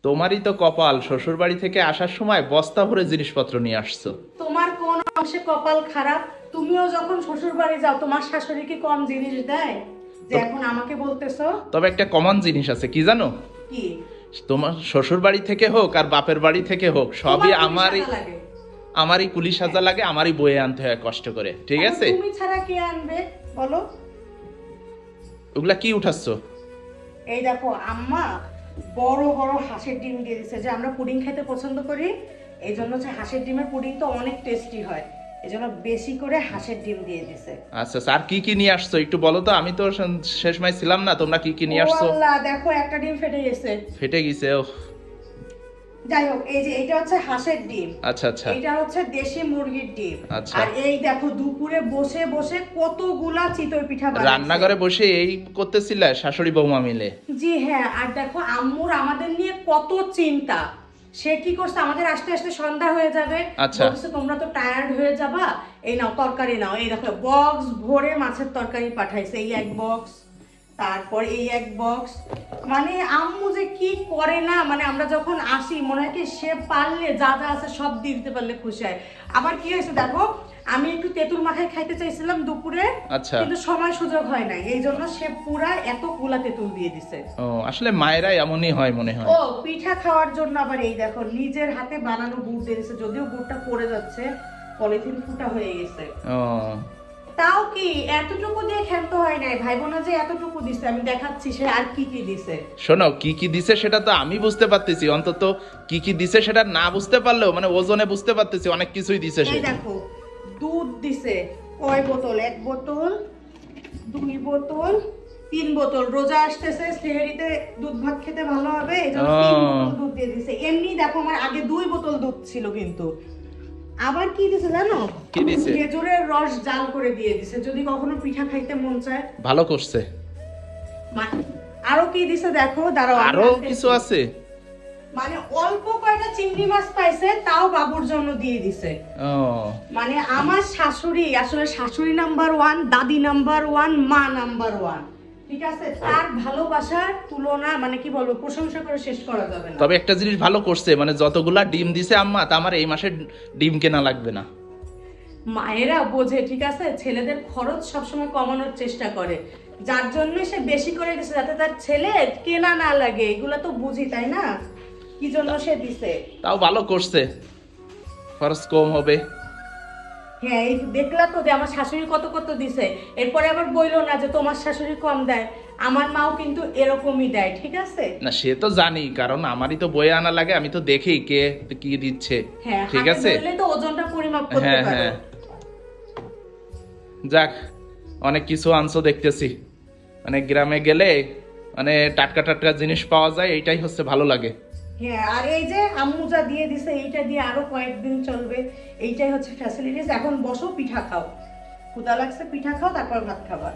তোমারই তো কপাল, শ্বশুর বাড়ি থেকে আসার সময় বস্তা ভরে জিনিসপত্র নিয়ে আসছো। তোমার কোন অংশে কপাল খারাপ? তুমিও যখন শ্বশুর বাড়ি যাও তোমার শাশুড়ি কি কম জিনিস দেয় যে এখন আমাকে বলতেছো? তবে একটা কমন জিনিস আছে, কি জানো? কি? তোমার শ্বশুর বাড়ি থেকে হোক আর বাপের বাড়ি থেকে হোক, সবই তোমার আমারই পুলিশ লাগে। আমারই কুলি সাজা লাগে, আমারই বয়ে আনতে হয় কষ্ট করে, ঠিক এখন আছে? তুমি ছাড়া কে আনবে বলো? ওগুলা কি উঠাচ্ছ? এই দেখো আম্মা বড় বড় হাঁসের ডিম দিয়ে দিছে, যে আমরা পুডিং খেতে পছন্দ করি, এই জন্য হচ্ছে হাঁসের ডিমের পুডিং তো অনেক টেস্টি হয়, এই জন্য বেশি করে হাঁসের ডিম দিয়ে দিছে। আচ্ছা স্যার, কি কি নিয়ে আসছো একটু বলো তো, আমি তো শেষমাই ছিলাম না, তোমরা কি কি নিয়ে আসছো? ও আল্লাহ, দেখো একটা ডিম ফেটে গেছে। ফেটে গেছে, ওহ। যাই হোক, এই যে এটা হচ্ছে হাঁসের ডিম, আচ্ছা আচ্ছা এটা হচ্ছে দেশি মুরগির ডিম। আচ্ছা। আর এই দেখো দুপুরে বসে বসে কতগুলা চিতই পিঠা বানাইছে। রান্নাঘরে বসে এই করতেছিলে শাশুড়ি বৌমা মিলে? জি হ্যাঁ, আর দেখো আম্মুর আমাদের নিয়ে কত চিন্তা। সে কি করছে, আমাদের আসতে আসতে সন্ধ্যা হয়ে যাবে, আচ্ছা। বলছে তোমরা তো টায়ার্ড হয়ে যাবা, এই নাও তরকারি নাও। এই দেখো বক্স ভরে মাছের তরকারি পাঠাইছে, এই এক বক্স, তারপর এই এক বক্স। মানে আম্মু যে কি করে না, মানে আমরা যখন আসি মনে হয় কি সে পারলে যা যা আছে সব দিয়ে দিতে পারলে খুশি হয়। আবার কি হয়েছে দেখো, আমি একটু তেঁতুল মাখাই খাইতে চাইছিলাম দুপুরে, আচ্ছা। কিন্তু সময় সুযোগ হয় না, এই জন্য সে পুরা এতগুলা তেঁতুল দিয়ে দিছে। ও, আসলে মায়েরা এমনই হয় মনে হয়। ও পিঠা খাওয়ার জন্য আবার এই দেখো নিজের হাতে বানানো গুড় দিয়ে দিছে, যদিও গুড়টা পড়ে যাচ্ছে, পলিথিন ফুটা হয়ে গেছে। ও, তাও কি এতটুকু দিয়ে ক্ষান্ত হয় নাই, ভাই বোনা যে এতটুকু দিছে, আমি দেখাচ্ছি সে আর কি কি দিছে। শোনো, কি কি দিছে সেটা তো আমি বুঝতে পারতেছি, অন্তত কি কি দিছে সেটা না বুঝতে পারলেও মানে ওজনে বুঝতে পারতেছি অনেক কিছুই দিছে সে। এই দেখো দুধ দিছে কয় বোতল, এক বোতল, দুই বোতল, তিন বোতল। রোজা আসতেছে, সেহরিতে দুধ ভাত খেতে ভালো হবে, এই জন্য 3 বোতল দুধ দিয়ে দিছে। এমনি দেখো আমার আগে 2 বোতল দুধ ছিল, কিন্তু আবার কি দিছে জানো? কি দিছে? খেজুরের রস জাল করে দিয়ে দিছে, যদি কখনো পিঠা খাইতে মন চায়। ভালো করছে। আরো কি দিছে দেখো, দাঁড়াও আমি আরো আনতেছি। কিছু আছে? মানে অল্প কয়টা চিংড়ি মাছ পাইছে, তাও বাবুর জন্য দিয়ে দিছে। ও, মানে আমার শাশুড়ি আসলে শাশুড়ি নাম্বার 1, দাদি নাম্বার 1, মা নাম্বার 1, ঠিক আছে? তার ভালোবাসার তুলনা মানে কি বলবো, প্রশংসা করে শেষ করা যাবে না। তবে একটা জিনিস ভালো করছে, মানে যতগুলা ডিম দিছে আম্মা, তা আমার এই মাসে ডিম কেনা লাগবে না। মায়েরা বোঝে, ঠিক আছে, ছেলেদের খরচ সবসময় কমানোর চেষ্টা করে, যার জন্য সে বেশি করে দিছে, যাতে তার ছেলে কেনা না লাগে। এগুলা তো বুঝি, তাই না? কি জন্য সে দিছে। তাও ভালো করছে, খরচ কম হবে। হ্যাঁ, এই দেখলা তো যে আমার শাশুড়ি কত কত দিছে, এরপরে আবার বইলো না যে তোমার শাশুড়ি কম দেয়। আমার মাও কিন্তু এরকমই দেয়, ঠিক আছে? না সে তো জানি, কারণ আমারই তো বয়ে আনা লাগে, আমি তো দেখি কে কি দিচ্ছে। হ্যাঁ, ঠিক হাতে আছে। ধরলে তো ওজনটা পরিমাপ করতে হ্যাঁ পারো। হ্যাঁ, যাক, অনেক কিছু আনছো দেখতেছি। মানে গ্রামে গেলে মানে টাটকা টাটকা জিনিস পাওয়া যায়, এইটাই হচ্ছে ভালো লাগে। হ্যাঁ, আর এই যে আম্মু যা দিয়ে দিছে, এইটা দিয়ে আরো কয়েকদিন চলবে, এইটাই হচ্ছে ফ্যাসিলিটিস। এখন বসো, পিঠা খাও, ক্ষুধা লাগছে, পিঠা খাও, তারপর ভাত খাবা।